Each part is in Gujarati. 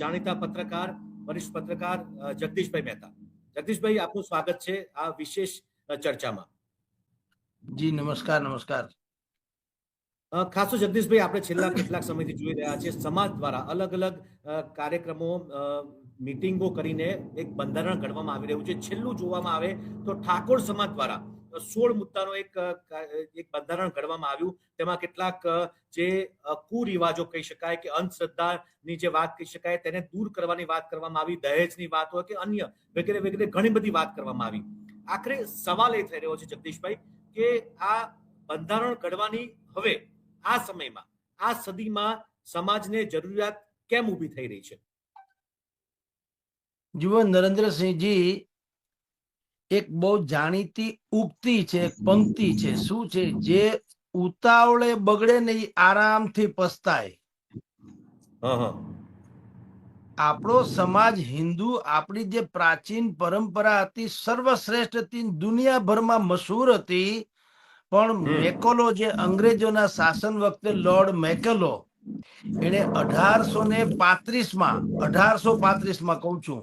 જાણીતા પત્રકાર, વરિષ્ઠ પત્રકાર જગદીશભાઈ મહેતા. જગદીશભાઈ, આપનું સ્વાગત છે આ વિશેષ ચર્ચામાં. જી નમસ્કાર. નમસ્કાર. ખાસ તો જગદીશભાઈ, આપણે છેલ્લા કેટલાક સમયથી જોઈ રહ્યા છીએ સમાજ દ્વારા અલગ અલગ કાર્યક્રમો, મીટિંગો કરીને એક બંધારણ ઘડવામાં આવી રહ્યું છે. છેલ્લું જોવામાં આવે તો ઠાકોર સમાજ દ્વારા 16 મુદ્દાનો એક બંધારણ ઘડવામાં આવ્યું. તેમાં કેટલાક જે કુરિવાજો કહી શકાય કે અંધશ્રદ્ધાની જે વાત કહી શકાય તેને દૂર કરવાની વાત કરવામાં આવી, દહેજની વાત હોય કે અન્ય વગેરે વગેરે ઘણી બધી વાત કરવામાં આવી. આખરે સવાલ એ થઈ રહ્યો છે જગદીશભાઈ કે આ બંધારણ ઘડવાની હવે આ સમયમાં, આ સદીમાં સમાજને જરૂરિયાત કેમ ઊભી થઈ રહી છે? જુઓ નરેન્દ્રસિંહજી, એક બહુ જાણીતી ઉક્તિ છે, પંક્તિ છે. શું છે? જે ઉતાવળે બગડે ને એ આરામથી પસ્તાય. આપણો સમાજ હિન્દુ, આપણી જે પ્રાચીન પરંપરા હતી સર્વશ્રેષ્ઠ હતી, દુનિયાભરમાં મશહૂર હતી. પણ મેકોલો, જે અંગ્રેજોના શાસન વખતે લોર્ડ મેકોલો, એને 1835માં કહું છું,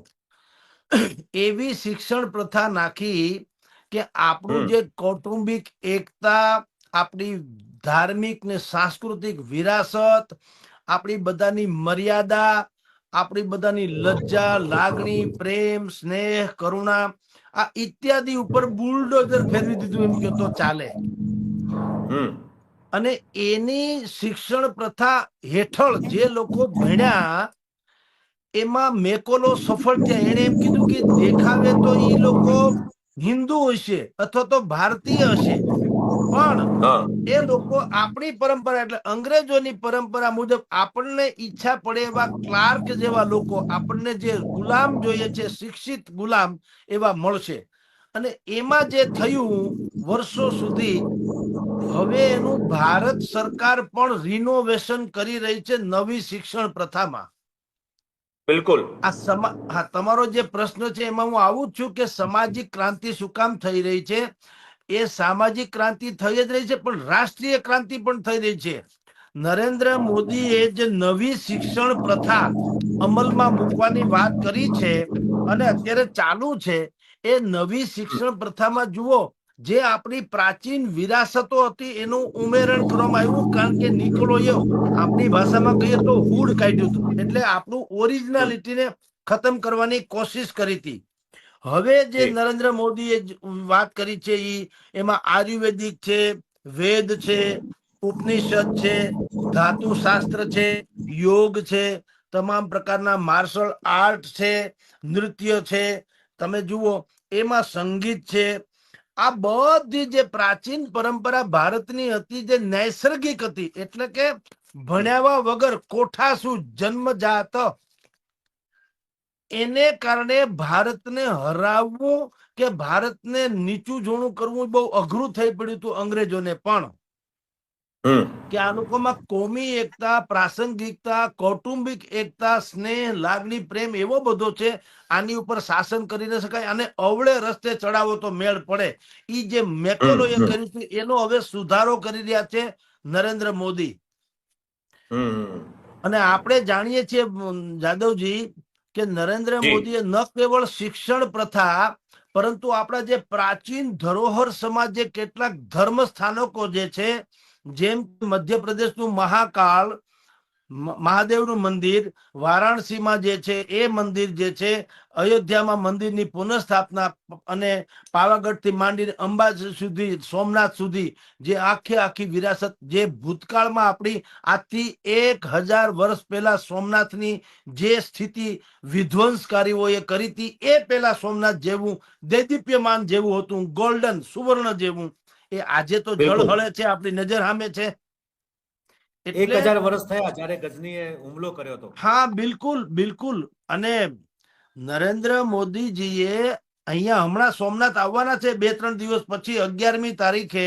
એવી શિક્ષણ પ્રથા નાખી કે આપણું જે કૌટુંબિક એકતા, આપણી ધાર્મિક ને સાંસ્કૃતિક વિરાસત, આપણી બધાની મર્યાદા, આપણી બધાની લજ્જા, લાગણી, પ્રેમ, સ્નેહ, કરુણા, આ ઇત્યાદિ ઉપર બુલડોઝર ફેરવી દીધું એમ કે તો ચાલે. અને એની શિક્ષણ પ્રથા હેઠળ જે લોકો ભણ્યા એમાં મેકોલો સફળ થયા. એને એમ કીધું કે દેખાવે તો એ લોકો હિન્દુ હશે અથવા તો ભારતીય હશે, પણ એ લોકો આપણી પરંપરા એટલે અંગ્રેજોની પરંપરા મુજબ આપણને ઈચ્છા પડે એવા ક્લાર્ક જેવા લોકો, આપણને જે ગુલામ જોઈએ છે, શિક્ષિત ગુલામ, એવા મળશે. અને એમાં જે થયું વર્ષો સુધી, હવે એનું ભારત સરકાર પણ રિનોવેશન કરી રહી છે નવી શિક્ષણ પ્રથામાં. બિલકુલ. હા, તમારો જે પ્રશ્ન છે એમાં હું આવું જ છું કે સામાજિક ક્રાંતિ શું કામ થઈ રહી છે? એ સામાજિક ક્રાંતિ થઈ જ રહી છે, પણ રાષ્ટ્રીય ક્રાંતિ પણ થઈ રહી છે. નરેન્દ્ર મોદીએ જે નવી શિક્ષણ પ્રથા અમલમાં મૂકવાની વાત કરી છે અને અત્યારે ચાલુ છે, એ નવી શિક્ષણ પ્રથામાં જુઓ, જે આપણી પ્રાચીન વિરાસતો હતી એનું ઉમેરણ કરવામાં આવ્યું. કારણ કે નિકોલોએ આપણી ભાષામાં કહીએ તો હૂડ કાઢ્યું હતું, એટલે આપણું ઓરિજિનાલિટીને ખતમ કરવાની કોશિશ કરી હતી. હવે જે નરેન્દ્ર મોદીએ વાત કરી છે એમાં આયુર્વેદિક છે, વેદ છે, ઉપનિષદ છે, ધાતુ શાસ્ત્ર છે, યોગ છે, તમામ પ્રકારના માર્શલ આર્ટ છે, નૃત્ય છે, તમે જુઓ એમાં સંગીત છે. આ બધી જે પ્રાચીન પરંપરા ભારતની હતી, જે નૈસર્ગિક હતી, એટલે કે ભણ્યા વગર કોઠાસૂઝ જન્મજાત, એને કારણે ભારતને હરાવવું કે ભારતને નીચું જોણું કરવું બહુ અઘરું થઈ પડ્યું હતું અંગ્રેજોને. પણ કે આ લોકોમાં કોમી એકતા, પ્રાસંગિકતા, કૌટુંબિક એકતા, સ્નેહ, લાગણી, પ્રેમ એવો બધો છે, આની ઉપર શાસન કરી ન શકાય. અને અવળે રસ્તે ચડાવો તો મેળ પડે. ઈ જે મેકોલોએ કર્યું છે એનો હવે સુધારો કરી રહ્યા છે નરેન્દ્ર મોદી. અને આપણે જાણીએ છીએ જાદવજી કે નરેન્દ્ર મોદીએ ન કેવળ શિક્ષણ પ્રથા, પરંતુ આપણા જે પ્રાચીન ધરોહર સમાજ, જે કેટલાક ધર્મ સ્થાનકો જે છે, જેમ મધ્યપ્રદેશનું મહાકાળ મહાદેવનું મંદિર, વારાણસીમાં જે છે એ મંદિર જે છે, અયોધ્યામાં મંદિરની પુનઃસ્થાપના, અને પાવાગઢથી માંડીને અંબાજી સુધી, સોમનાથ સુધી જે આખી વિરાસત, જે ભૂતકાળમાં આપણી આજથી 1000 વર્ષ પહેલા સોમનાથની જે સ્થિતિ વિધ્વંસકારીઓએ કરી હતી, એ પહેલા સોમનાથ જેવું દૈદીપ્યમાન જેવું હતું, ગોલ્ડન સુવર્ણ જેવું, એ આજે તો ઝળહળે છે, આપણી નજર સામે છે. 1000 વર્ષ થયા જ્યારે ગજનીએ હુમલો કર્યો હતો. હા, બિલકુલ બિલકુલ. અને નરેન્દ્ર મોદીજીએ અહીંયા હમણાં સોમનાથ આવવાના છે 2-3 દિવસ પછી, 11મી તારીખે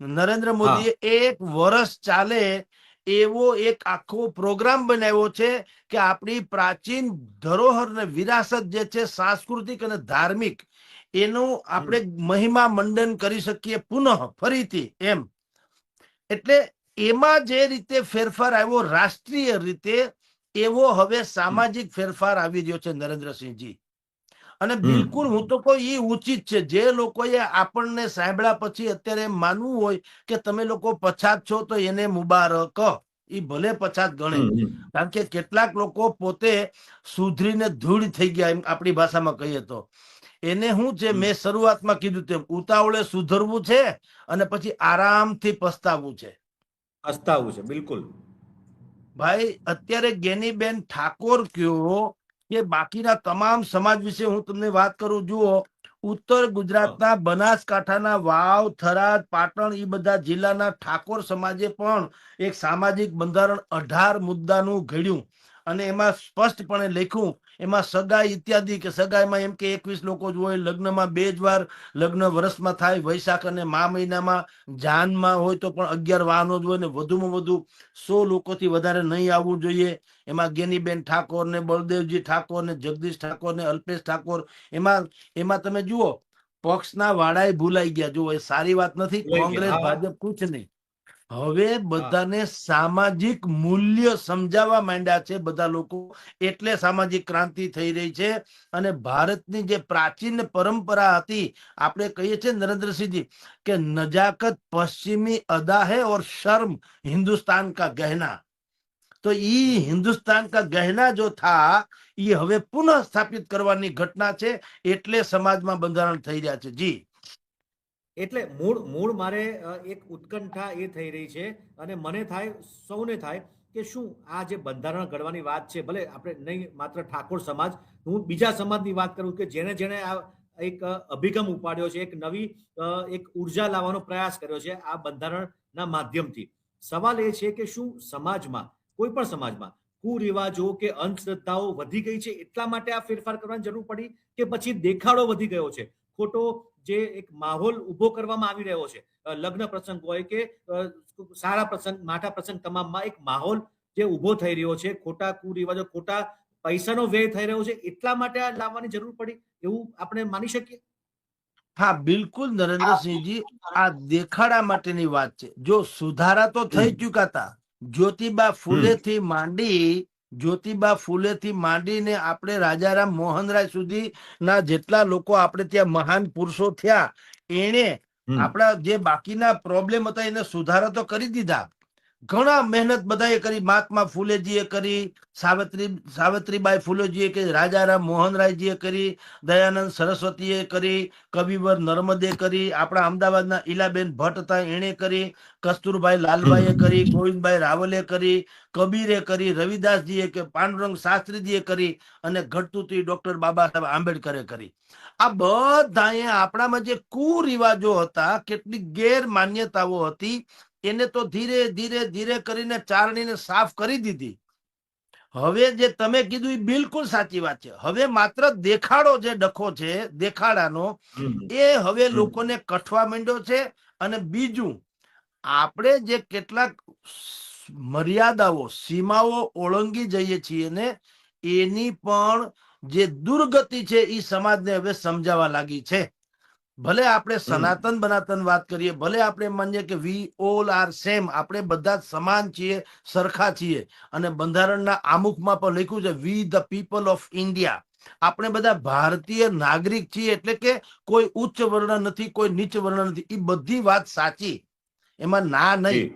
નરેન્દ્ર મોદીએ 1 વર્ષ ચાલે એવો એક આખો પ્રોગ્રામ બનાવ્યો છે કે આપણી પ્રાચીન ધરોહર ને વિરાસત જે છે, સાંસ્કૃતિક અને ધાર્મિક, એનું આપણે મહિમા મંડન કરી શકીએ પુનઃ ફરીથી એમ. એટલે એમાં જે રીતે ફેરફાર આવ્યો રાષ્ટ્રીય રીતે, એવો હવે સામાજિક ફેરફાર આવી રહ્યો છે નરેન્દ્રસિંહજી. અને હમ બિલકુલ હું તો કહું એ ઉચિત છે. જે લોકોએ આપણને સાંભળ્યા પછી અત્યારે એમ માનવું હોય કે તમે લોકો પછાત છો તો એને મુબારક, એ ભલે પછાત ગણે. હમ હમ. કારણ કે કેટલાક લોકો પોતે સુધરીને ધૂળ થઈ ગયા, એમ આપણી ભાષામાં કહીએ તો. એને શું છે, હમ. મેં શરૂઆતમાં કીધું તેમ ઉતાવળે સુધરવું છે અને પછી આરામથી પસ્તાવવું છે. પસ્તાવું છે, બિલકુલ. ભાઈ અત્યારે ગેનીબેન ઠાકોર કયો કે બાકીના તમામ સમાજ વિશે હું તમને વાત કરું. જુઓ, ઉત્તર હા. ગુજરાતના બનાસકાંઠાના વાવ, થરાદ, પાટણ એ બધા જિલ્લાના ઠાકોર સમાજે પણ એક સામાજિક બંધારણ 18 મુદ્દાનું ઘડ્યું અને એમાં સ્પષ્ટપણે લખ્યું. એમાં સગાઈ ઇત્યાદિ, કે સગાઈમાં એમ કે 21 લોકો જ હોય, લગ્નમાં 2 જ વાર લગ્ન વર્ષમાં થાય, વૈશાખ અને મા મહિનામાં, જાનમાં હોય તો પણ 11 વાહનો જ હોય ને વધુમાં વધુ 100 લોકોથી વધારે નહીં આવવું જોઈએ. એમાં ગેનીબેન ઠાકોર ને બળદેવજી ઠાકોર ને જગદીશ ઠાકોર ને અલ્પેશ ઠાકોર, એમાં તમે જુઓ પક્ષના વાળાએ ભૂલાઈ ગયા. જુઓ, એ સારી વાત નથી. લઈ ગયા. કોંગ્રેસ હા ભાજપ કુછ નહીં. હવે હા. બધાને સામાજિક મૂલ્ય સમજાવવા માંડ્યા છે બધા લોકો, એટલે સામાજિક ક્રાંતિ થઈ રહી છે. અને ભારતની જે પ્રાચીન પરંપરા હતી, આપણે કહીએ છીએ નરેન્દ્રસિંહજી કે નજાકત પશ્ચિમી અદા હૈ और शर्म हिंदुस्तान का गहना. તો ઈ હિન્દુસ્તાન કા ગહેના જો થા, ઈ હવે પુનઃ સ્થાપિત કરવાની ઘટના છે. એટલે સમાજમાં બંધારણ થઈ રહ્યા છે. જી. એટલે મૂળ મૂળ મારે એક ઉત્કંઠા એ થઈ રહી છે અને મને થાય, સૌને થાય કે શું આ જે બંધારણ ઘડવાની વાત છે, ભલે આપણે નહીં માત્ર ઠાકોર સમાજ, હું બીજા સમાજની વાત કરું કે જેને જેને આ એક અભિગમ ઉપાડ્યો છે, એક નવી એક ઉર્જા લાવવાનો પ્રયાસ કર્યો છે આ બંધારણના માધ્યમથી. સવાલ એ છે કે શું સમાજમાં, કોઈ પણ સમાજમાં કુરિવાજો કે અંધશ્રદ્ધાઓ વધી ગઈ છે એટલા માટે આ ફેરફાર કરવાની જરૂર પડી, કે પછી દેખાડો વધી ગયો છે, ખોટો જે એક માહોલ ઉભો કરવામાં આવી રહ્યો છે, લગ્ન પ્રસંગ હોય કે સારા પ્રસંગ, માઠા પ્રસંગ, તમામમાં એક માહોલ જે ઉભો થઈ રહ્યો છે, ખોટા કુરિવાજો, ખોટા પૈસાનો વ્યય થઈ રહ્યો છે, એટલા માટે આ લાવવાની જરૂર પડી એવું આપણે માની શકીએ? હા, બિલકુલ નરેન્દ્રસિંહજી, આ દેખાડા માટેની વાત છે. જો સુધારા તો થઈ હમ ચુક્યા હતા. જ્યોતિબા હમ જ્યોતિબા ફૂલેથી માંડીને આપણે રાજારામ મોહનરાય સુધી ના જેટલા લોકો આપણે ત્યાં મહાન પુરુષો થયા, એને હમ આપણા જે બાકીના પ્રોબ્લેમ હતા એને સુધારા તો કરી દીધા. ઘણા મહેનત બધાએ કરી. મહાત્મા ફૂલેજીએ કરી, સાવિત્રીબાઈ ફૂલેજીએ કરી, રાજારામ મોહનરાયજીએ કરી, દયાનંદ સરસ્વતીએ કરી, કવિવર નર્મદે કરી, આપણા અમદાવાદના ઈલાબેન ભટ્ટ હતા એણે કરી, કસ્તુરભાઈ લાલભાઈએ કરી, હમ ગોવિંદભાઈ રાવલે કરી, કબીરે કરી, રવિદાસજીએ કે, પાંડુરંગ શાસ્ત્રીજીએ કરી, અને ઘટતુંથી ડોક્ટર બાબા સાહેબ આંબેડકરે કરી. આ બધાએ આપણામાં જે કુરિવાજો હતા, કેટલીક ગેરમાન્યતાઓ હતી, એને તો ધીરે ધીરે ધીરે કરીને ચારણીને સાફ કરી દીધી. હવે જે તમે કીધું એ બિલકુલ સાચી વાત છે. હવે માત્ર દેખાડો જે ડખો છે દેખાડાનો, હમ એ હવે હમ લોકોને કઠવા માંડ્યો છે. અને બીજું, આપણે જે કેટલાક મર્યાદાઓ, સીમાઓ ઓળંગી જઈએ છીએ ને, એની પણ જે દુર્ગતિ છે એ સમાજને હવે સમજાવવા લાગી છે. ભલે આપણે હમ સનાતન બનાતન વાત કરીએ, ભલે આપણે માનીએ કે વી ઓલ આર સેમ, આપણે બધા સમાન છીએ, સરખા છીએ, અને બંધારણના આમુખમાં પણ લખ્યું છે વી ધ પીપલ ઓફ ઇન્ડિયા. આપણે બધા ભારતીય નાગરિક છીએ, એટલે કે કોઈ ઉચ્ચ વર્ણ નથી, કોઈ નીચ વર્ણ નથી. એ બધી વાત સાચી, એમાં ના નહીં. જી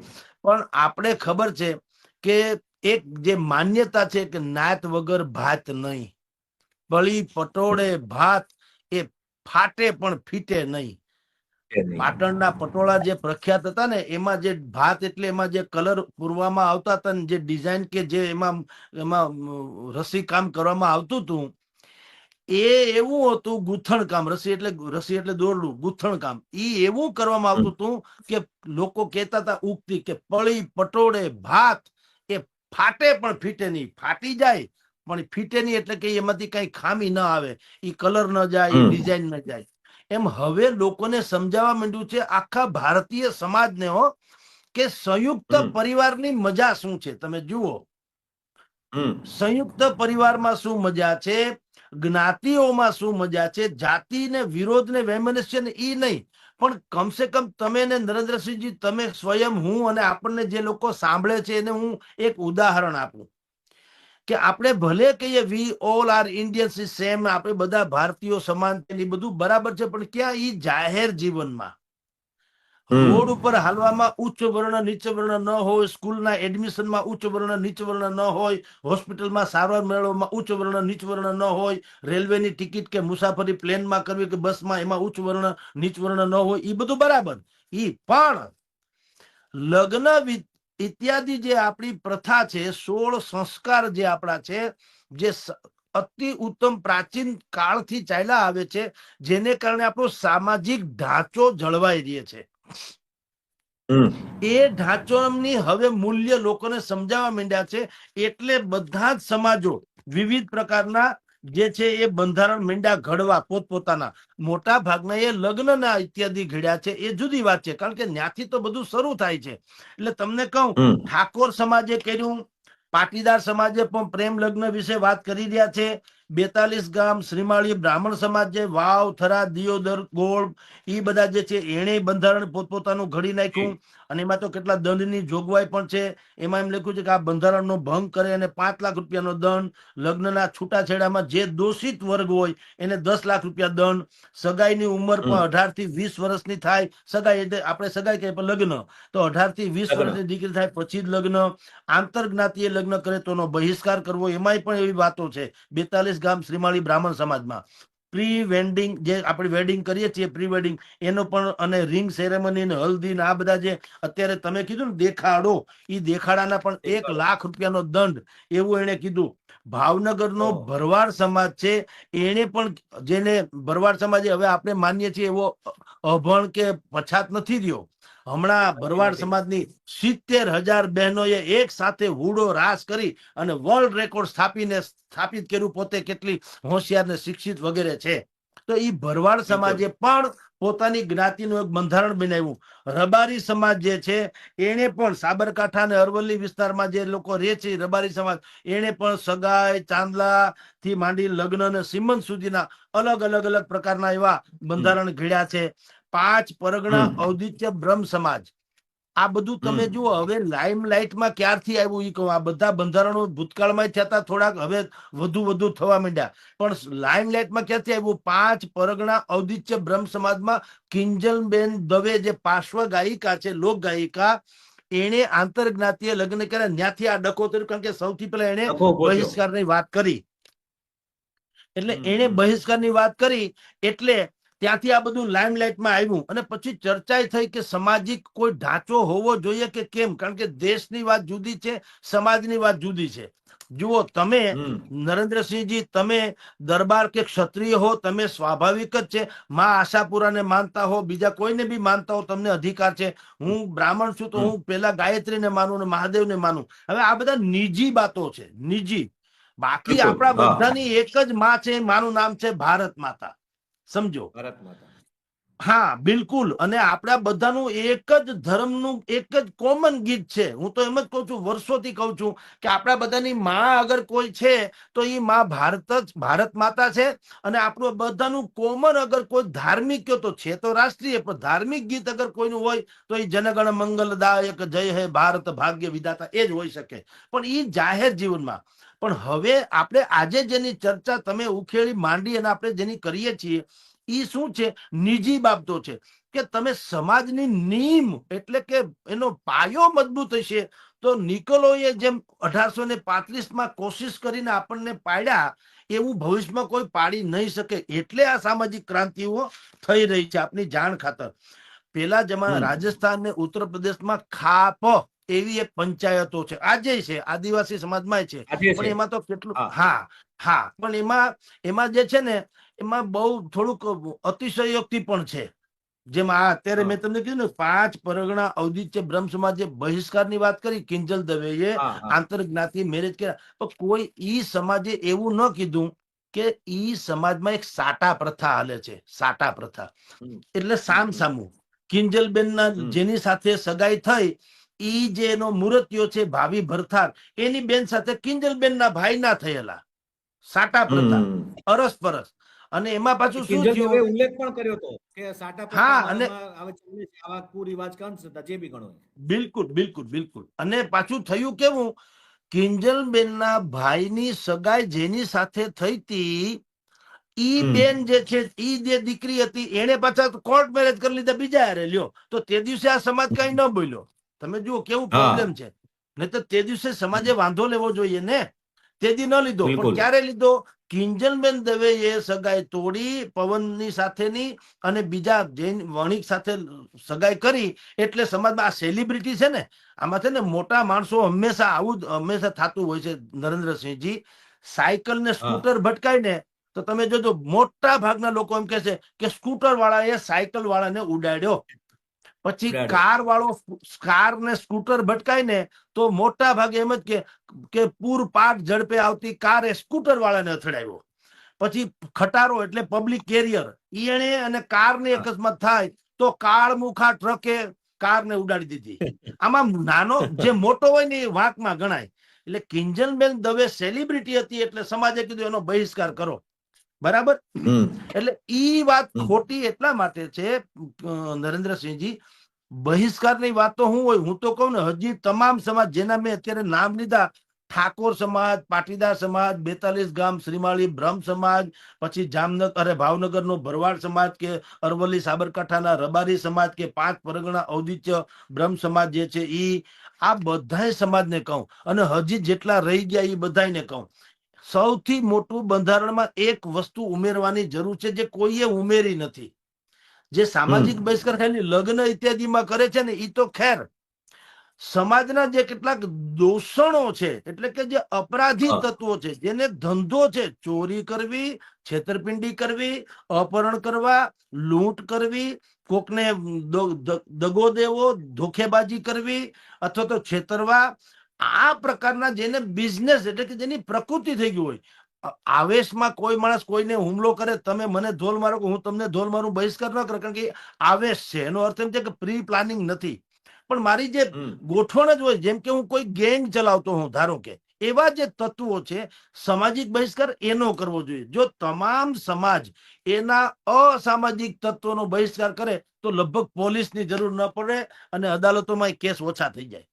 પણ આપણે ખબર છે કે એક જે માન્યતા છે કે નાત વગર ભાત નહીં, બળી પટોળે ભાત, એ ફાટે પણ ફીટે નહીં. કે નહીં. પાટણના પટોળા જે પ્રખ્યાત હતા ને, એમાં જે ભાત એટલે એમાં જે કલર પૂરવામાં આવતા હતા ને, જે ડિઝાઇન કે જે એમાં એમાં રસી કામ કરવામાં આવતું હતું, એ એવું હતું ગૂંથણ કામ. રસી એટલે દોરડું, ગૂંથણ કામ એ એવું કરવામાં હમ આવતું હતું કે લોકો કહેતા હતા ઉક્તિ કે પળી પટોળે ભાત, એ ફાટે પણ ફીટે નહીં. ફાટી જાય પણ ફીટે નહીં, એટલે કે એમાંથી કઈ ખામી ના આવે, એ કલર ન જાય, એ હમ ડિઝાઇન ન જાય. એમ હવે લોકોને સમજાવવા માંડ્યું છે, આખા ભારતીય સમાજને, કે સંયુક્ત હમ પરિવારની મજા શું છે. તમે જુઓ, હમ સંયુક્ત પરિવારમાં શું મજા છે, જ્ઞાતિઓમાં શું મજા છે. જાતિ ને વિરોધ ને વૈમનસ્ય ને ઈ નહીં, પણ કમસે કમ તમે ને નરેન્દ્રસિંહજી, તમે સ્વયં, હું અને આપણને જે લોકો સાંભળે છે, એને હું એક ઉદાહરણ આપું કે આપણે ભલે કહીએ we all are Indians is same, આપણે બધા ભારતીયો સમાન છે, એ બધું બરાબર છે, પણ ક્યાં ઈ જાહેર જીવનમાં રોડ ઉપર હાલવામાં ઉચ્ચ વર્ણ નીચ વર્ણ ન હોય, સ્કૂલના એડમિશનમાં ઉચ્ચ વર્ણ નીચ વર્ણ ન હોય, હોસ્પિટલમાં સારવાર મેળવવામાં ઉચ્ચ વર્ણ નીચ વર્ણ ન હોય, રેલવેની ટિકિટ કે મુસાફરી પ્લેનમાં કરવી કે બસમાં એમાં ઉચ્ચ વર્ણ નીચ વર્ણ ન હોય, એ બધું બરાબર. ઈ પણ લગ્ન ઇત્યાદિ જે આપણી પ્રથા છે, 16 સંસ્કાર જે આપણા છે, જે અતિ ઉત્તમ પ્રાચીન કાળથી ચાલ્યા આવે છે, જેને કારણે આપણો સામાજિક ઢાંચો જળવાઈ રહે છે. એ ઢાંચોની હવે મૂલ્ય લોકોને સમજાવવા માંડ્યા છે. એટલે બધા જ સમાજો વિવિધ પ્રકારના જે છે એ બંધારણ માંડ્યા ઘડવા પોતપોતાના. મોટા ભાગના એ લગ્નના ઇત્યાદિ ઘડ્યા છે, એ જુદી વાત છે, કારણ કે ત્યાંથી તો બધું શરૂ થાય છે. એટલે તમને કહું, ઠાકોર સમાજે કર્યું, પાટીદાર સમાજે પણ પ્રેમ લગ્ન વિશે વાત કરી રહ્યા છે. 42 ગામ શ્રીમાળી બ્રાહ્મણ સમાજ જે વાવ, થરા, દિયોદર, ગોળ, એ બધા જે છે એને બંધારણ પોતપોતાનું ઘડી નાખ્યું. અને એમાં તો કેટલા દંડની જોગવાઈ પણ છે. એમાં એમ લખ્યું છે કે આ બંધારણનો ભંગ કરે અને 5 લાખ રૂપિયાનો દંડ, લગ્નના છૂટાછેડામાં જે દોષિત વર્ગ હોય એને 10 લાખ રૂપિયા દંડ, સગાઈની ઉંમર પણ 18 થી 20 વર્ષની થાય. સગાઈ એટલે આપણે સગાઈ કહીએ પણ લગ્ન તો 18 થી 20 વર્ષની દીકરી થાય પછી જ લગ્ન. આંતરજ્ઞાતીય લગ્ન કરે તો બહિષ્કાર કરવો, એમાંય પણ એવી વાતો છે. 42 ગામ શ્રીમાળી બ્રાહ્મણ સમાજમાં પ્રી વેડિંગ જે આપણે વેડિંગ કરીએ છીએ, પ્રી વેડિંગ એનો પણ, અને રિંગ સેરેમની ને હલ્દી ને આ બધા જે અત્યારે તમે કીધું ને દેખાડો, એ દેખાડાના પણ 1 લાખ રૂપિયાનો દંડ એવું એને કીધું. ભાવનગરનો ભરવાડ સમાજ છે, એને પણ, જેને ભરવાડ સમાજે હવે આપણે માનીએ છીએ એવો અભણ કે પછાત નથી રહ્યો. હમણાં ભરવાડ સમાજની 70,000 બહેનોએ એક સાથે હુડો રાસ કરી અને વર્લ્ડ રેકોર્ડ સ્થાપિત કર્યું. પોતે કેટલી હોશિયાર ને શિક્ષિત વગેરે છે. તો એ ભરવાડ સમાજે પણ પોતાની જ્ઞાતિનું એક બંધારણ બનાવ્યું. રબારી સમાજ જે છે એને પણ સાબરકાંઠા અને અરવલ્લી વિસ્તારમાં જે લોકો રહે છે રબારી સમાજ, એને પણ સગાઈ, ચાંદલા થી માંડી લગ્ન અને સિમંત સુધીના અલગ અલગ પ્રકારના એવા બંધારણ ઘડ્યા છે. 5 પરગણા ઔદિત્ય બ્રહ્મ સમાજ, આ બધું તમે જુઓ. હવે લાઇમલાઇટમાં ક્યારથી આવ્યું એ કહું. આ બધા બંધારણો ભૂતકાળમાં થતા, થોડાક હવે વધુ થવા માંડ્યા, પણ લાઇમલાઇટમાં ક્યાંથી આવ્યું? 5 પરગણા ઔદિત્ય બ્રહ્મ સમાજમાં કિંજલબેન દવે જે પાર્શ્વ ગાયિકા છે, લોક ગાયિકા, એને આંતરજ્ઞાતીય લગ્ન કર્યા. ત્યાંથી આ ડખો થયો, કારણ કે સૌથી પહેલા એને બહિષ્કારની વાત કરી. એટલે એને બહિષ્કારની વાત કરી એટલે ત્યાંથી આ બધું લાઇમલાઇટમાં આવ્યું. અને પછી ચર્ચા થઈ કે સામાજિક કોઈ ઢાંચો હોવો જોઈએ કે કેમ, કારણ કે દેશની વાત જુદી છે, સમાજની વાત જુદી છે. જુઓ, તમે નરેન્દ્રસિંહજી, તમે દરબાર કે ક્ષત્રિય હો, તમે સ્વાભાવિક જ છે. માં આશાપુરાને માનતા હો, બીજા કોઈને બી માનતા હો, તમને અધિકાર છે. હું બ્રાહ્મણ છું તો હું પેલા ગાયત્રીને માનું ને મહાદેવને માનું. હવે આ બધા નિજી બાતો છે, નિજી. બાકી આપણા બધાની એક જ માં છે, માનું નામ છે ભારત માતા. સમજો? ભારત માતા. હા, બિલકુલ. અને આપણા બધાનું એક જ ધર્મનું એક જ કોમન ગીત છે. હું તો એમ જ કહું છું, વર્ષોથી કહું છું કે આપણા બધાની માં અગર કોઈ છે તો એ માં ભારત માતા છે. અને આપણું બધાનું કોમન અગર કોઈ ધાર્મિક તો છે તો રાષ્ટ્રીય, પણ ધાર્મિક ગીત અગર કોઈનું હોય તો એ જનગણ મંગલદાયક જય હે ભારત ભાગ્ય વિધાતા એ જ હોઈ શકે. પણ એ જાહેર જીવનમાં. પણ હવે આપણે આજે જેની ચર્ચા તમે ઉખેડી માંડી અને આપણે જેની કરીએ છીએ એ શું છે? નિજી બાબતો છે. કે તમે સમાજની નીમ એટલે કે એનો પાયો મજબૂત હશે તો નિકોલોએ જેમ 1835માં કોશિશ કરીને આપણને પાડ્યા એવું ભવિષ્યમાં કોઈ પાડી નહીં શકે. એટલે આ સામાજિક ક્રાંતિઓ થઈ રહી છે. આપની જાણ ખાતર, પેલા જમાના રાજસ્થાન ને ઉત્તર પ્રદેશમાં ખાપ એવી એક પંચાયતો છે, આજે છે, આદિવાસી સમાજમાં છે. પણ એમાં તો કેટલું, હા, પણ એમાં જે છે ને, એમાં બહુ થોડુંક અતિશયોક્તિ પણ છે. જેમ અત્યારે મેં તમને કીધું ને, 5 પરગણા ઔદિત્ય બ્રહ્મ સમાજે બહિષ્કારની વાત કરી. કિંજલ દવેએ આંતરજ્ઞાતિ મેરેજ કર્યા, પણ કોઈ ઈ સમાજે એવું ન કીધું કે ઈ સમાજમાં એક સાટા પ્રથા હાલે છે. સાટા પ્રથા એટલે સામસામું. કિંજલબેન ના જેની સાથે સગાઈ થઈ, ઈ જે એનો મૂર્તિઓ છે ભાવી ભરથાર, એની બેન સાથે કિંજલબેન ના ભાઈ ના થયેલા. સાટા પ્રથા, અરસપરસ. અને એમાં પાછું શું થયું? ઉલ્લેખ પણ કર્યો હતો કે સાટા પ્રથા આવે છે, આવા કુરિવાજ કંસ હતા જે બી ગણો. બિલકુલ. અને પાછું થયું કેવું કિંજલબેનના ભાઈની સગાઈ જેની સાથે થઈ હતી ઈ હમ. બેન જે છે, ઈ જે દીકરી હતી એને પાછા કોર્ટ મેરેજ કરી લીધા બીજા હારે, લ્યો. તો તે દિવસે આ સમાજ કઈ ન બોલ્યો. તમે જુઓ કેવું હા, પ્રોબ્લેમ છે. નહીં તો તે દિવસે સમાજે વાંધો લેવો જોઈએ ને. તેદી ન લીધો. પણ બિલકુલ. ક્યારે લીધો? કિંજલબેન દવે એ સગાઈ તોડી પવનની સાથેની અને બીજા જૈન વણિક સાથે સગાઈ કરી. એટલે સમાજમાં આ સેલિબ્રિટી છે ને, આમાં છે ને મોટા માણસો હંમેશા આવું જ હંમેશા થતું હોય છે. નરેન્દ્રસિંહજી, સાયકલ ને હા, સ્કૂટર ભટકાય ને તો તમે જોજો મોટા ભાગના લોકો એમ કે છે કે સ્કૂટર વાળાએ સાયકલ વાળાને ઉડાડ્યો. પછી ઉડાડ્યો. કાર ને સ્કૂટર ભટકાય ને તો મોટા ભાગે એમ જ કે પૂરપાટ ઝડપે આવતી કાર એ સ્કૂટર વાળાને અથડાવ્યો. પછી ખટારો એટલે પબ્લિક કેરિયર, એને અને કારને હા. અકસ્માત થાય તો કાળમુખા ટ્રકે કારને ઉડાડી દીધી. આમાં નાનો જે મોટો હોય ને એ વાંકમાં ગણાય. એટલે કિંજલબેન દવે સેલિબ્રિટી હતી એટલે સમાજે કીધું એનો બહિષ્કાર કરો. બરાબર. હમ. એટલે ઈ વાત હમ. ખોટી એટલા માટે છે નરેન્દ્રસિંહજી. બહિષ્કારની વાત તો હું હોય, હું તો કહું ને, હજી તમામ સમાજ જેના મેં અત્યારે નામ લીધા, ઠાકોર સમાજ, પાટીદાર સમાજ, 42 ગામ શ્રીમાળી બ્રહ્મ સમાજ, પછી જામનગર ભાવનગરનો ભરવાડ સમાજ, કે અરવલ્લી સાબરકાંઠાના રબારી સમાજ, કે 5 પરગણા ઔદિત્ય બ્રહ્મ સમાજ જે છે ઈ, આ બધાય સમાજને કહું. અને હજી જેટલા રહી ગયા એ બધાને કહું, સૌથી મોટું બંધારણમાં એક વસ્તુ ઉમેરવાની જરૂર છે જે કોઈએ ઉમેરી નથી. જે હમ. સામાજિક બહિષ્કાર ખાલી લગ્ન ઇત્યાદિમાં કરે છે ને, એ તો ખેર. સમાજના જે કેટલાક દૂષણો છે, એટલે કે જે અપરાધી હા. તત્વો છે, જેને ધંધો છે ચોરી કરવી, છેતરપિંડી કરવી, અપહરણ કરવા, લૂંટ કરવી, કોકને દગો દેવો, ધોખેબાજી કરવી અથવા તો છેતરવા, આ પ્રકારના જેને બિઝનેસ એટલે કે જેની પ્રકૃતિ થઈ ગઈ હોય, આવેશમાં કોઈ માણસ કોઈને હુમલો કરે, તમે મને ધોલ મારો કે હું તમને ધોલ મારું, બહિષ્કાર ન કરે, કારણ કે આવેશ છે. એનો અર્થ એમ છે કે પ્રી પ્લાનિંગ નથી. પણ મારી જે હમ. ગોઠવણ જ હોય, જેમ કે હું કોઈ ગેંગ ચલાવતો હું, ધારો કે એવા જે તત્વો છે, સામાજિક બહિષ્કાર એનો કરવો જોઈએ. જો તમામ સમાજ એના અસામાજિક તત્વોનો બહિષ્કાર કરે તો લગભગ પોલીસની જરૂર ન પડે અને અદાલતોમાં કેસ ઓછા થઈ જાય.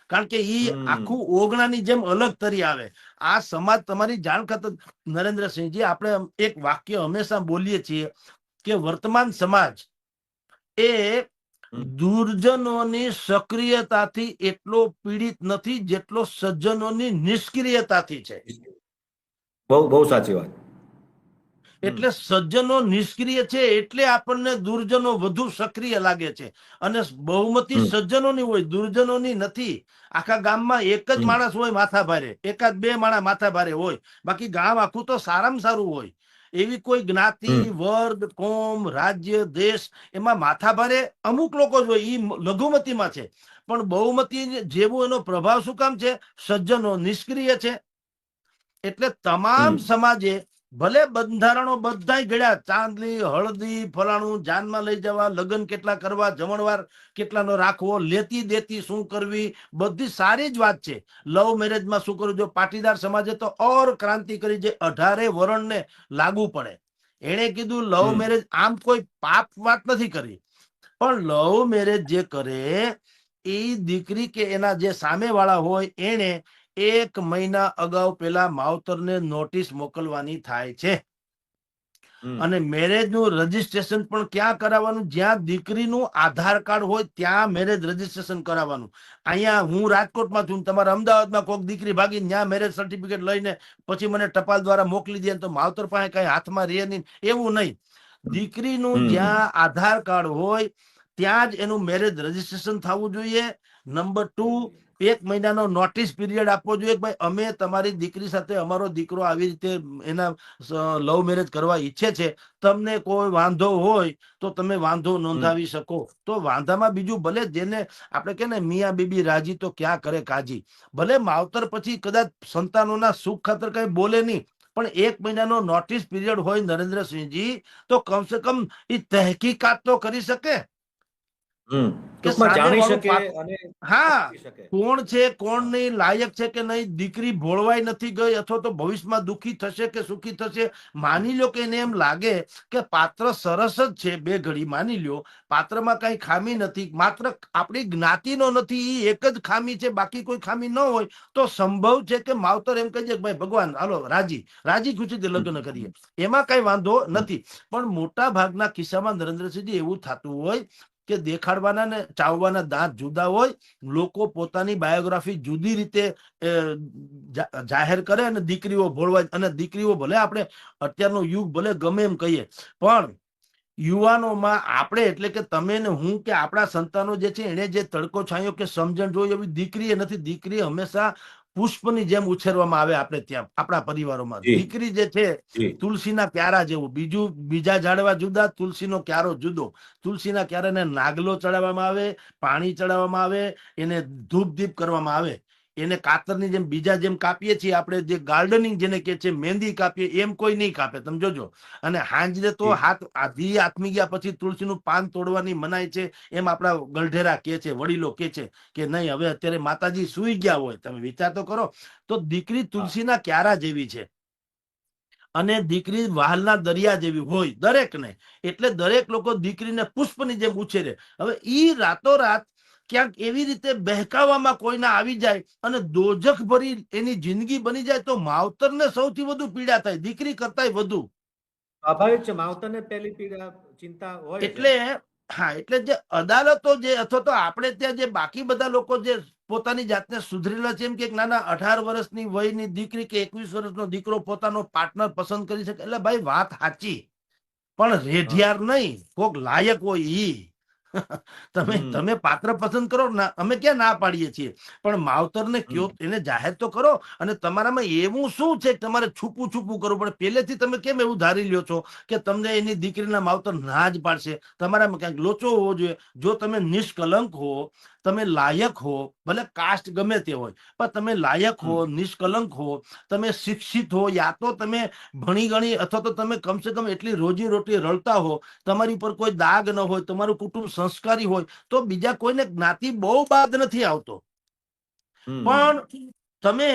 કારણ કે ઈ હમ. આખું ઓગણાની જેમ અલગ તરી આવે. આ સમાજ તમારી જાણ ખાતર નરેન્દ્રસિંહજી, આપણે એક વાક્ય હંમેશા બોલીએ છીએ કે વર્તમાન સમાજ એ હમ. દુર્જનોની સક્રિયતાથી એટલો પીડિત નથી જેટલો સજ્જનોની નિષ્ક્રિયતાથી છે. બહુ બહુ સાચી વાત. હમ. એટલે સજ્જનો નિષ્ક્રિય છે એટલે આપણને દુર્જનો વધુ સક્રિય લાગે છે. અને બહુમતી હમ. સજ્જનોની હોય, દુર્જનોની નથી. આખા ગામમાં એક જ હમ. માણસ હોય માથા ભારે, એકાદ બે માણસ માથા ભારે હોય, બાકી ગામ આખું તો સારામાં સારું હોય. એવી કોઈ જ્ઞાતિ, હમ. વર્ગ, કોમ, રાજ્ય, દેશ એમાં માથા ભારે અમુક લોકો જ હોય, એ લઘુમતીમાં છે. પણ બહુમતી જેવો એનો પ્રભાવ શું કામ છે? સજ્જનો નિષ્ક્રિય છે. એટલે તમામ હમ. સમાજે ભલે બંધારણો બધાય ઘડ્યા, ચાંદલી, હળદી, ફલાણું, જાનમાં લઈ જવા, લગ્ન કેટલા કરવા, જમણવાર કેટલાનો રાખવો, લેતી દેતી શું કરવી, બધી સારી જ વાત છે. લવ મેરેજમાં શું કરવું? જો પાટીદાર સમાજે તો ઓર ક્રાંતિ કરી, જે 18 વરણને લાગુ પડે. એણે કીધું લવ હમ. મેરેજ, આમ કોઈ પાપ વાત નથી કરી, પણ લવ મેરેજ જે કરે એ દીકરી કે એના જે સામે વાળા હોય એને 1 મહિના અગાઉ પેલા માવતરને નોટિસ મોકલવાની થાય છે. હમ. અને મેરેજ નું રજીસ્ટ્રેશન પણ ક્યાં કરાવવાનું? જ્યાં દીકરીનું આધાર કાર્ડ હોય ત્યાં મેરેજ રજીસ્ટ્રેશન કરાવવાનું. અહીંયા હું રાજકોટમાં છું, તમારા અમદાવાદમાં કોઈક દીકરી ભાગીને ત્યાં મેરેજ સર્ટિફિકેટ લઈને પછી મને ટપાલ દ્વારા મોકલી દે તો માવતર પાસે કઈ હાથમાં રહે નહીં, એવું નહીં. દીકરીનું હમ. જ્યાં આધાર કાર્ડ હોય ત્યાં જ એનું મેરેજ રજીસ્ટ્રેશન થવું જોઈએ. નંબર 2, 1 મહિનાનો નોટિસ પીરિયડ આપવો જોઈએ. ભાઈ, અમે તમારી દીકરી સાથે, અમારો દીકરો આવી રીતે એના લવ મેરેજ કરવા ઈચ્છે છે, તમને કોઈ વાંધો હોય તો તમે વાંધો હમ. નોંધાવી શકો. તો વાંધામાં બીજું, ભલે જેને આપણે કે ને મિયા બીબી રાજી તો ક્યાં કરે કાજી, ભલે માવતર પછી કદાચ સંતાનોના સુખ ખાતર કઈ બોલે નહીં, પણ 1 મહિનાનો નોટિસ પીરિયડ હોય નરેન્દ્રસિંહજી, તો કમસે કમ એ તહેકીકાત તો કરી શકે. કે ટૂંકમાં જાણી સામેવાળું શકે અને હા કરી શકે. કોણ છે કોણ નહીં, લાયક છે કે નહીં, દીકરી ભોળવાઈ નથી ગઈ અથવા તો ભવિષ્યમાં દુઃખી થશે કે સુખી થશે. માની લ્યો કે એને એમ લાગે કે પાત્ર સરસ જ છે, બે ઘડી માની લ્યો પાત્રમાં કઈ ખામી નથી, માત્ર આપણી જ્ઞાતિનો નથી એ એક જ ખામી છે, બાકી કોઈ ખામી ન હોય તો સંભવ છે કે માવતર એમ કહી દે કે ભાઈ ભગવાન હાલો રાજી ખુશીથી લગ્ન કરીએ, એમાં કઈ વાંધો નથી. પણ મોટા ભાગના કિસ્સામાં નરેન્દ્રસિંહજી એવું થતું હોય કે દેખાડવાના ને ચાવવાના દાંત જુદા હોય, લોકો પોતાની બાયોગ્રાફી જુદી રીતે જાહેર કરે અને દીકરીઓ ભોળવાય. અને દીકરીઓ ભલે આપણે અત્યારનો યુગ ભલે ગમે એમ કહીએ પણ યુવાનોમાં આપણે એટલે કે તમે ને હું કે આપણા સંતાનો જે છે એને જે તડકો છાંયો કે સમજણ જોઈ એવી દીકરી એ નથી. દીકરી હંમેશા પુષ્પની જેમ ઉછેરવામાં આવે આપણે ત્યાં આપણા પરિવારોમાં. જી દીકરી જે છે જી તુલસીના ક્યારા જેવું, બીજા ઝાડવા જુદા, તુલસીનો ક્યારો જુદો. તુલસીના ક્યારાને નાગલો ચડાવવામાં આવે, પાણી ચડાવવામાં આવે, એને ધૂપ દીપ કરવામાં આવે, એને કાતરની જેમ બીજા જેમ કાપીએ છીએ આપણે, જે ગાર્ડનિંગ જેને કે છે મહેંદી કાપીએ એમ કોઈ નહીં કાપે, તમે જોજો. અને હાંજે તો જી હાથ આધી આથમી ગયા પછી તુલસીનું પાન તોડવાની મનાય છે, એમ આપણા ગલઢેરા કે છે, વડીલો કે છે કે નહીં હવે અત્યારે માતાજી સુઈ ગયા હોય. તમે વિચાર તો કરો. તો દીકરી તુલસીના ક્યારા જેવી છે અને દીકરી વહાલના દરિયા જેવી હોય દરેકને. એટલે દરેક લોકો દીકરીને પુષ્પની જેમ ઉછેરે. હવે ઈ રાતોરાત ક્યાંક એવી રીતે બહેકાવામાં કોઈના આવી જાય અને દોજખ ભરી એની જિંદગી બની જાય તો માવતરને સૌથી વધુ પીડા થાય, દીકરી કરતાય વધુ. સ્વાભાવિક છે, માવતરને પહેલી પીડા ચિંતા હોય છે. એટલે હા, એટલે જે અદાલતો જે અથવા તો આપણે ત્યાં જે બાકી બધા લોકો જે પોતાની જાતને સુધરેલા છે એમ કે નાના 18 વર્ષની વયની દીકરી કે 21 વર્ષનો દીકરો પોતાનો પાર્ટનર પસંદ કરી શકે, એટલે ભાઈ વાત સાચી, પણ હા રેઢિયાર નહીં, કોક લાયક હોય ઈ. તમે પાત્ર પસંદ કરો ના, અમે ક્યાં ના પાડીએ છીએ, પણ માવતરને કયો, એને જાહેર તો કરો. અને તમારામાં એવું શું છે કે તમારે છુપું કરવું પડે? પહેલેથી તમે કેમ એવું ધારી લ્યો છો કે તમને એની દીકરીના માવતર ના જ પાડશે? તમારામાં ક્યાંક લોચો હોવો જોઈએ. જો તમે નિષ્કલંક હો, તમે લાયક હો, ભલે કાસ્ટ ગમે તે હોય, પણ તમે લાયક હો, નિષ્કલંક હો, તમે શિક્ષિત હો, યા તો તમે ભણી ગણી અથવા તો તમે કમસે કમ એટલી રોજી રોટી રળતા હો, તમારી ઉપર કોઈ દાગ ન હોય, તમારું કુટુંબ સંસ્કારી હોય, તો બીજા કોઈને જ્ઞાતિ બહુ બાદ નથી આવતો. પણ તમે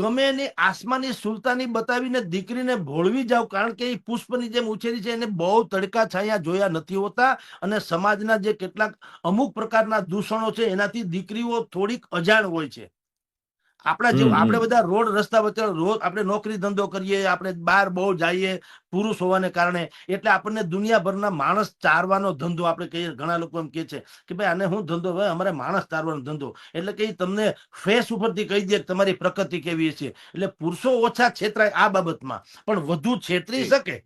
ગમે એની આસમાની સુલતાની બતાવીને દીકરીને ભોળવી જાવ, કારણ કે એ પુષ્પની જેમ ઉછેરી છે, એને બહુ તડકા છાયા જોયા નથી હોતા. અને સમાજના જે કેટલાક અમુક પ્રકારના દૂષણો છે એનાથી દીકરીઓ થોડીક અજાણ હોય છે. આપણા જેવું આપણે બધા રોડ રસ્તા વચ્ચે રોજ આપણે નોકરી ધંધો કરીએ, આપણે બહાર બહુ જઈએ પુરુષ હોવાને કારણે, એટલે આપણને દુનિયાભરના માણસ ચારવાનો ધંધો આપણે કહીએ. ઘણા લોકો એમ કે છે કે ભાઈ આને શું ધંધો? ભાઈ અમારે માણસ ચારવાનો ધંધો. એટલે કે તમને ફેસ ઉપરથી કહી દે તમારી પ્રકૃતિ કેવી છે. એટલે પુરુષો ઓછા છેતરાય આ બાબતમાં, પણ વધુ છેતરી શકે,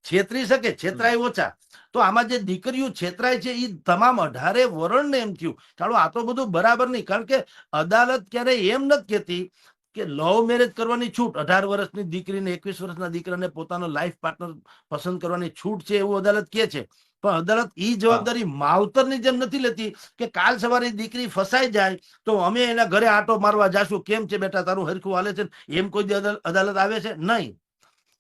છેતરાય ઓછા. તો આમાં જે દીકરીઓ છેતરાય છે એ તમામ 18 વરણને એમ થયું ચાલો આ તો બધું બરાબર નહીં. કારણ કે અદાલત ક્યારેય એમ નથી કહેતી કે લવ મેરેજ કરવાની છૂટ, 18 વર્ષની દીકરીને 21 વર્ષના દીકરાને પોતાનો લાઈફ પાર્ટનર પસંદ કરવાની છૂટ છે એવું અદાલત કહે છે. પણ અદાલત ઈ જવાબદારી માવતરની જેમ નથી લેતી કે કાલ સવારે દીકરી ફસાઈ જાય તો અમે એના ઘરે આંટો મારવા જાશું, કેમ છે બેટા તારું હરખું હાલે છે, એમ કોઈ અદાલત આવે છે નહીં.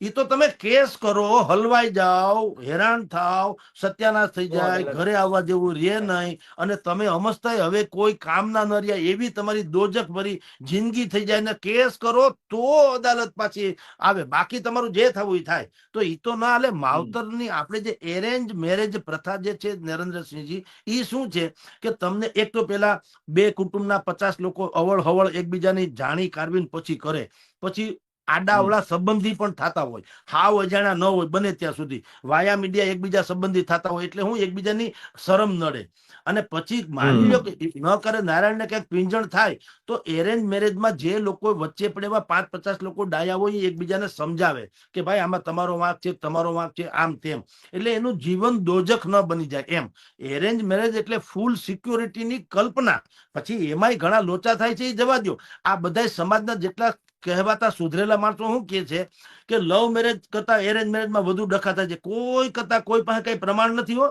ઈ તો તમે કેસ કરો, હલવાઈ જાઓ, હેરાન થાવ, સત્યાનાશ થઈ જાય, ઘરે આવવા જેવું રે નહીં, અને તમે અમસ્તાય હવે કોઈ કામના ન રહ્યા એવી તમારી દોજખ ભરી જિંદગી થઈ જાય ને કેસ કરો તો અદાલત પાછી આવે. બાકી તમારું જે થવું એ થાય. તો ઈ તો ના હાલે. માવતરની આપણે જે એરેન્જ મેરેજ પ્રથા જે છે નરેન્દ્રસિંહજી, ઈ શું છે કે તમને એક તો પેલા બે કુટુંબના 50 લોકો અવળ હવળ એકબીજાની જાણી કારવીને પછી કરે, પછી આડાવડા સંબંધી પણ થતા હોય, હાવ અજાણા ન હોય બને ત્યાં સુધી, વાયા મીડિયા એકબીજા સંબંધી થતા હોય, એટલે હું એકબીજાની શરમ નડે. અને પછી માની લો કે ન કરે નારાયણને ક્યાંક પીંજણ થાય તો એરેન્જ મેરેજમાં જે લોકો વચ્ચે પડેવા 5-50 લોકો ડાયા હોય એ એકબીજાને સમજાવે કે ભાઈ આમાં તમારો વાંક છે, તમારો વાંક છે, આમ તેમ. એટલે એનું જીવન દોજખ ન બની જાય એમ. એરેન્જ મેરેજ એટલે ફૂલ સિક્યોરિટીની કલ્પના. પછી એમાંય ઘણા લોચા થાય છે એ જવા દો. આ બધા સમાજના જેટલા કહેવાતા સુધરેલા માણસો શું કે છે કે લવ મેરેજ કરતા એરેન્જ મેરેજમાં વધુ ડખા થાય છે. કોઈ કરતા કોઈ પાસે કઈ પ્રમાણ નથી હો,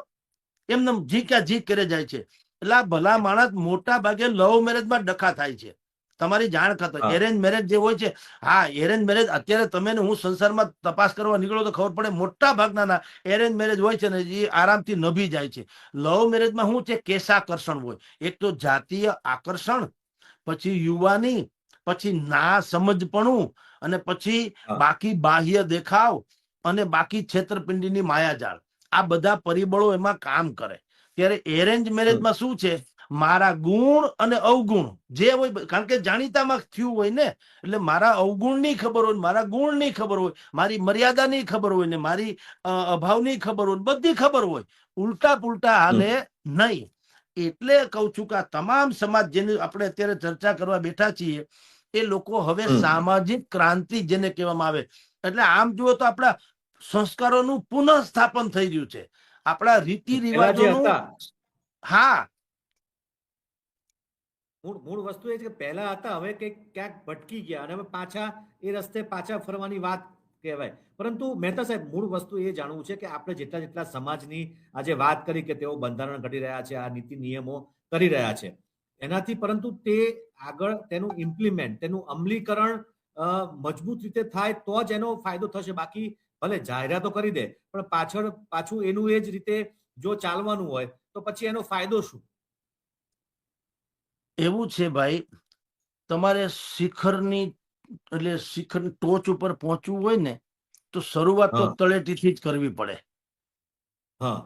એમને જી ક્યાં જી કરે જાય છે. એટલે આ ભલા માણસ મોટા ભાગે લવ મેરેજમાં ડખા થાય છે. તમારી જાણ ખાતર હા. એરેન્જ મેરેજ જે હોય છે, હા એરેન્જ મેરેજ અત્યારે તમે ને હું સંસારમાં તપાસ કરવા નીકળો તો ખબર પડે મોટા ભાગના એરેન્જ મેરેજ હોય છે ને એ આરામથી નભી જાય છે. લવ મેરેજમાં શું છે, કેશાકર્ષણ હોય. એક તો જાતીય આકર્ષણ, પછી યુવાની, પછી ના સમજપણું, અને પછી હા. બાકી બાહ્ય દેખાવ, અને બાકી છેતરપિંડીની માયાજાળ. આ બધા પરિબળો એમાં કામ કરે. ત્યારે એરેન્જ મેરેજમાં શું છે, મારા ગુણ અને અવગુણ જે હોય, કારણ કે જાણીતામાં થયું હોય ને, એટલે મારા અવગુણની ખબર હોય, મારા ગુણની ખબર હોય, મારી મર્યાદાની ખબર હોય ને મારી અભાવની ખબર હોય, બધી ખબર હોય. ઉલટા પુલટા હાલે નહીં. એટલે કહું છું કે આ તમામ સમાજ જેની આપણે અત્યારે ચર્ચા કરવા બેઠા છીએ, એ લોકો હવે સામાજિક ક્રાંતિ જેને કહેવામાં આવે, એટલે આમ જુઓ તો આપણા સંસ્કારોનું પુનઃસ્થાપન થઈ રહ્યું છે, આપણા રીતિ પહેલા જે રિવાજોનું. હતા, હા, મૂળ વસ્તુ એ છે કે પહેલા હતા, હવે કંઈક ક્યાંક ભટકી ગયા અને હવે પાછા એ રસ્તે પાછા ફરવાની વાત કહેવાય. પરંતુ મહેતા સાહેબ, મૂળ વસ્તુ એ જાણવું છે કે આપણે જેટલા જેટલા સમાજની આજે વાત કરી કે તેઓ બંધારણ ઘડી રહ્યા છે, આ નીતિ નિયમો કરી રહ્યા છે, એનાથી પરંતુ તે આગળ તેનું ઇમ્પ્લિમેન્ટ, તેનું અમલીકરણ મજબૂત રીતે થાય તો જ એનો ફાયદો થશે. બાકી ભલે જાહેરાતો કરી દે, પણ પાછું એનું એ જ રીતે જો ચાલવાનું હોય તો પછી એનો ફાયદો શું? એવું છે ભાઈ, તમારે શિખરની એટલે શિખરની ટોચ ઉપર પહોંચવું હોય ને, તો શરૂઆત તો હા. તળેટીથી જ કરવી પડે. હા.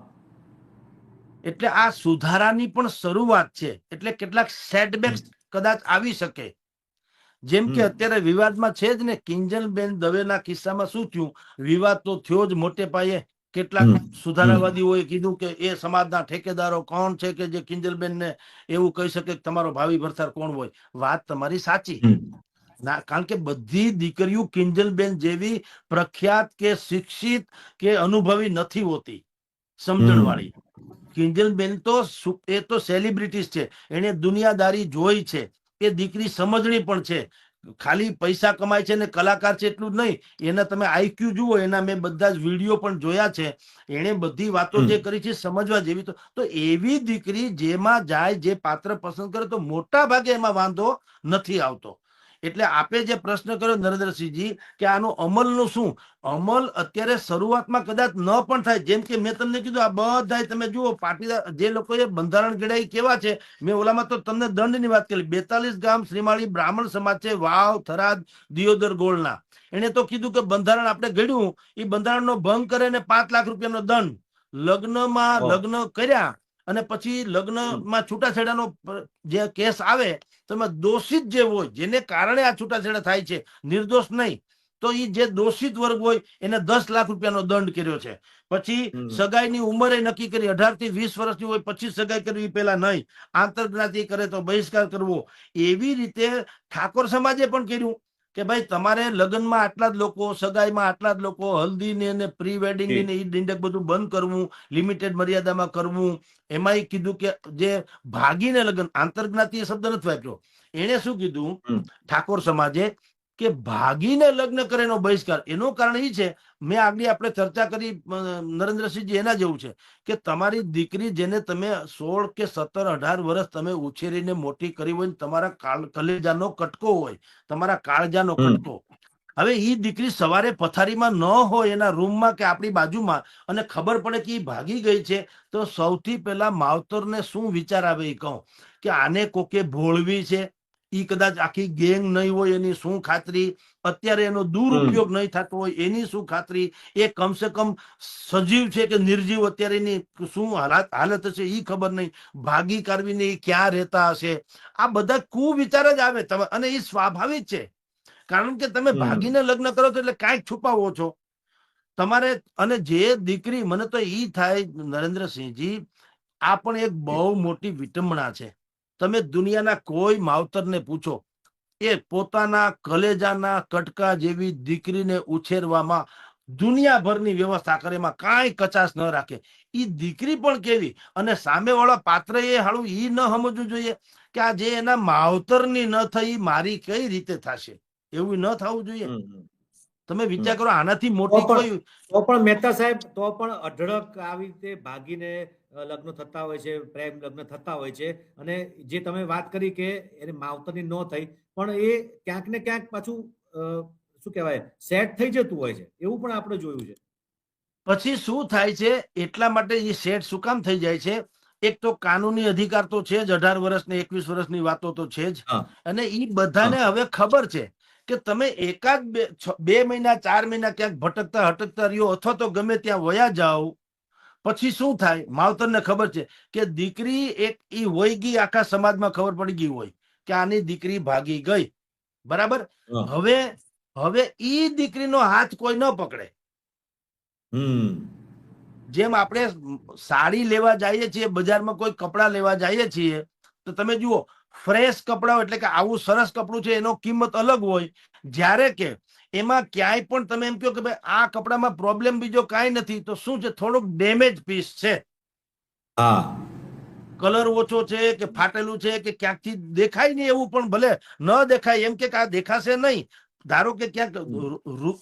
એટલે આ સુધારાની પણ શરૂઆત છે. એટલે કેટલાક સેટબેક્સ કદાચ આવી શકે. જેમ કે અત્યારે વિવાદમાં છે જ ને, કિંજલબેન દવેના કિસ્સામાં શું થયું, વિવાદ તો થયો જ મોટે પાયે. કેટલાક સુધારાવાદીઓએ કીધું કે એ સમાજના ઠેકેદારો કોણ છે કે જે કિંજલબેનને એવું કહી શકે કે તમારો ભાવિ ભરતાર કોણ હોય. વાત તમારી સાચી. ના, કારણ કે બધી દીકરીઓ કિંજલબેન જેવી પ્રખ્યાત કે શિક્ષિત કે અનુભવી નથી હોતી, સમજણ વાળી. કિંજલબેન તો એ તો સેલિબ્રિટીઝ છે, એને દુનિયાદારી જોઈ છે. એ દીકરી સમજણી પણ છે. ખાલી પૈસા કમાય છે ને કલાકાર છે એટલું જ નહીં, એના તમે આઈક્યુ જુઓ, એના મેં બધા જ વિડીયો પણ જોયા છે. એને બધી વાતો જે કરી છે સમજવા જેવી. તો એવી દીકરી જેમાં જાય, જે પાત્ર પસંદ કરે, તો મોટા ભાગે એમાં વાંધો નથી આવતો. એટલે આપે જે પ્રશ્ન કર્યો નરેન્દ્રસિંહજી કે આનો અમલનું શું, અમલ અત્યારે શરૂઆતમાં કદાચ ન પણ થાય. જેમ કે મેં તમને કીધું, આ બધા તમે જુઓ પાટીદાર જે લોકોએ બંધારણ ઘડાઈ કેવા છે. મેં ઓલામાં તો તમને દંડની વાત કરી. 42 ગામ શ્રીમાળી બ્રાહ્મણ સમાજ છે, વાવ, થરાદ, દિયોદર, ગોળના. એને તો કીધું કે બંધારણ આપણે ઘડ્યું, એ બંધારણનો ભંગ કરે ને 5 લાખ રૂપિયાનો દંડ. લગ્ન કર્યા અને પછી લગ્નમાં છૂટાછેડાનો જે કેસ આવે, તો એમાં દોષિત જે હોય, જેને કારણે આ છૂટાછેડા થાય છે, નિર્દોષ નહીં, તો એ જે દોષિત વર્ગ હોય એને 10 લાખ રૂપિયાનો દંડ કર્યો છે. પછી સગાઈની ઉંમરે નક્કી કરી, 18 થી 20 વર્ષની હોય પછી સગાઈ કરવી, પેલા નહીં. આંતરજ્ઞાતિ કરે તો બહિષ્કાર કરવો. એવી રીતે ઠાકોર સમાજે પણ કર્યું કે ભાઈ તમારે લગ્નમાં આટલા જ લોકો, સગાઈમાં આટલા જ લોકો, હલ્દીને ને પ્રી વેડિંગની ને ઈ ડિંડક બધું બંધ કરવું, લિમિટેડ મર્યાદામાં કરવું. એમાંય કીધું કે જે ભાગીને લગ્ન, આંતરજ્ઞાતિ શબ્દ નથી વાપર્યો. એને શું કીધું ઠાકોર સમાજે કે ભાગીને લગ્ન કરે એનો બહિષ્કાર. એનું કારણ એ છે, મેં આગળ આપણે ચર્ચા કરી નરેન્દ્રસિંહજી, એના જેવું છે કે તમારી દીકરી જેને તમે 16 કે 17, 18 વર્ષ તમે ઉછેરીને મોટી કરી હોય, તમારા કલેજાનો કટકો હોય, તમારા કાળજાનો કટકો. હવે એ દીકરી સવારે પથારીમાં ન હોય, એના રૂમમાં કે આપણી બાજુમાં, અને ખબર પડે કે એ ભાગી ગઈ છે, તો સૌથી પહેલા માવતરને શું વિચાર આવે એ કહું કે આને કોકે ભોળવી છે. ઈ કદાચ આખી ગેંગ નહીં હોય, એની શું ખાતરી? અત્યારે એનો દુરુપયોગ નહીં થતો હોય, એની શું ખાતરી? એ કમસે કમ સજીવ છે કે નિર્જીવ, અત્યારે એની શું હાલત હશે એ ખબર નહીં. ભાગી કાઢવીને એ ક્યાં રહેતા હશે? આ બધા કુવિચાર જ આવે. અને એ સ્વાભાવિક છે, કારણ કે તમે ભાગીને લગ્ન કરો છો એટલે કાંઈક છુપાવો છો તમારે. અને જે દીકરી, મને તો ઈ થાય નરેન્દ્રસિંહજી, આ પણ એક બહુ મોટી વિટંબણા છે. તમે દુનિયાના કોઈ માવતરને પૂછો, એ પોતાના કલેજાના કટકા જેવી દીકરીને ઉછેરવામાં દુનિયાભરની વ્યવસ્થા કરે, એમાં કાંઈ કચાશ ન રાખે. એ દીકરી પણ કેવી, અને સામેવાળા પાત્ર એ હાળું ઈ ન સમજવું જોઈએ કે આ જે એના માવતરની ન થઈ, મારી કઈ રીતે થશે? એવું ન થવું જોઈએ. તમે વિચાર કરો, આનાથી મોટી કોઈ તો પણ મહેતા સાહેબ, તો પણ અઢળક આવી રીતે ભાગીને લગ્ન થતા હોય છે, પ્રેમ લગ્ન થતા હોય છે. અને જે તમે વાત કરી કે એને માવતરની ન થઈ, પણ એ ક્યાંક ને ક્યાંક પાછું શું કહેવાય સેટ થઈ જતું હોય છે, એવું પણ આપણે જોયું છે. પછી શું થાય છે, એટલા માટે એ સેટ શું કામ થઈ જાય છે? એક તો કાનૂની અધિકાર તો છે જ, 18 વર્ષ ને 21 વર્ષની વાતો તો છે જ, હા અને એ બધાને હા હવે ખબર છે કે તમે એકાદ 2 મહિના 4 મહિના ક્યાંક ભટકતા હટકતા રહ્યો અથવા તો ગમે ત્યાં વયા જાઓ, પછી શું થાય માવતરને ખબર છે કે દીકરી એક ઈ વહી ગઈ, આખા સમાજમાં ખબર પડી ગઈ હોય કે આની દીકરી ભાગી ગઈ, બરાબર. હા હવે હવે ઈ દીકરીનો હાથ કોઈ ન પકડે. હમ જેમ આપણે સાડી લેવા જઈએ છીએ, બજારમાં કોઈ કપડા લેવા જઈએ છીએ, તો તમે જુઓ ફ્રેશ કપડાં એટલે કે આવું સરસ કપડું છે એનો કિંમત અલગ હોય, જ્યારે કે એમાં ક્યાંય પણ તમે એમ કહો કે ભાઈ આ કપડામાં પ્રોબ્લેમ બીજો કાંઈ નથી, તો શું છે, થોડુંક ડેમેજ પીસ છે, હા કલર ઓછો છે કે ફાટેલું છે કે ક્યાંકથી દેખાય નહીં એવું, પણ ભલે ન દેખાય એમ કે આ દેખાશે નહીં. ધારો કે ક્યાંક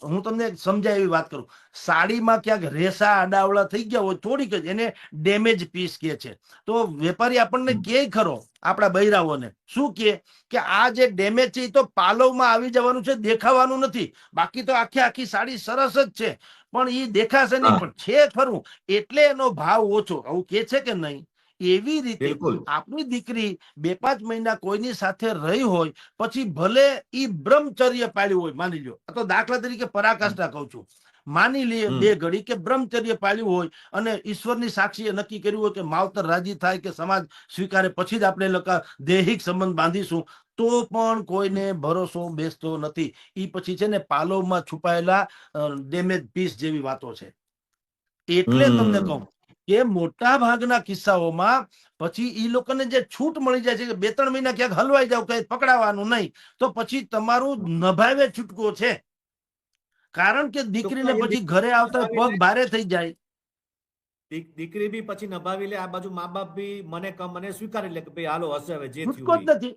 હું તમને સમજાય એવી વાત કરું, સાડીમાં ક્યાંક રેસા આડાવડા થઈ ગયા હોય થોડીક જ, એને ડેમેજ પીસ કે છે. તો વેપારી આપણને કે ખરો, આપણા બૈરાઓને શું કે આ જે ડેમેજ છે એ તો પાલવમાં આવી જવાનું છે, દેખાવાનું નથી, બાકી તો આખી આખી સાડી સરસ જ છે, પણ એ દેખાશે નહીં, હા પણ છે ખરું એટલે એનો ભાવ ઓછો, આવું કે છે કે નહીં? એવી રીતે બિલકુલ આપણી દીકરી 2-5 મહિના કોઈની સાથે રહી હોય, પછી ભલે ઈ બ્રહ્મચર્ય પાળ્યું હોય, માની લ્યો, આ તો દાખલા તરીકે પરાકાષ્ઠા કહું છું, માની લઈએ હમ 2 ઘડી કે બ્રહ્મચર્ય પાળ્યું હોય અને ઈશ્વરની સાક્ષીએ નક્કી કર્યું હોય કે માવતર રાજી થાય કે સમાજ સ્વીકારે પછી જ આપણે દૈહિક સંબંધ બાંધીશું, તો પણ કોઈને ભરોસો બેસતો નથી. ઈ પછી છે ને પાલવમાં છુપાયેલા ડેમેજ પીસ જેવી વાતો છે. એટલે તમને કહું હમ કે મોટા ભાગના કિસ્સાઓમાં પછી ઈ લોકોને જે છૂટ મળી જાય છે કે 2-3 મહિના ક્યાંક હલવાઈ જાવ, કઈ પકડાવાનું નહીં, તો પછી તમારું નભાવે છૂટકો છે, કારણ કે દીકરીને ટૂંકમાં એ પછી ઘરે દીકરી આવતા નભાવી લે, પગ ભારે થઈ જાય. દીકરી બી પછી નભાવી લે, આ બાજુ મા બાપ બી મને સ્વીકારી લે કે ભાઈ હાલો હશે હવે જે છૂટકો થયું જ એ. નથી.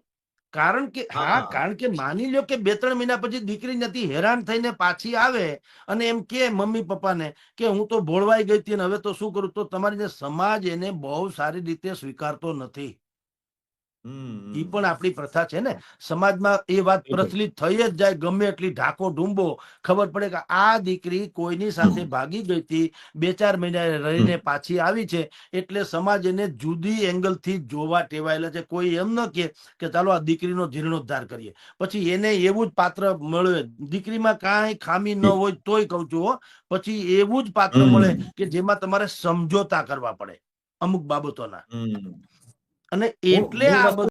કારણ કે માની લ્યો કે 2-3 મહિના પછી દીકરી નથી, હેરાન થઈને પાછી આવે અને એમ કે મમ્મી પપ્પાને કે હું તો ભોળવાઈ ગઈ હતી ને હવે તો શું કરું, તો તમારી સમાજ એને બહુ સારી રીતે સ્વીકારતો નથી. ઈ પણ આપણી પ્રથા છે ને, સમાજમાં એ વાત બિલકુલ પ્રચલિત થઈ જ જાય, ગમે એટલી ઢાકો ઢૂંબો, ખબર પડે કે આ દીકરી કોઈની સાથે ભાગી ગઈ હતી, 2-4 મહિના રહીને પાછી આવી છે, એટલે સમાજ એને જુદી એંગલ થી જોવા ટેવાયેલા છે. કોઈ એમ ન કે ચાલો આ દીકરીનો જીર્ણોદ્ધાર કરીએ, પછી એને એવું જ પાત્ર મળે, દીકરીમાં કાંઈ ખામી ન હોય તોય કહું છું હો, પછી એવું જ પાત્ર મળે કે જેમાં તમારે સમજોતા કરવા પડે અમુક બાબતોના, હમ અને એટલે મૂળ આ વસ્તુ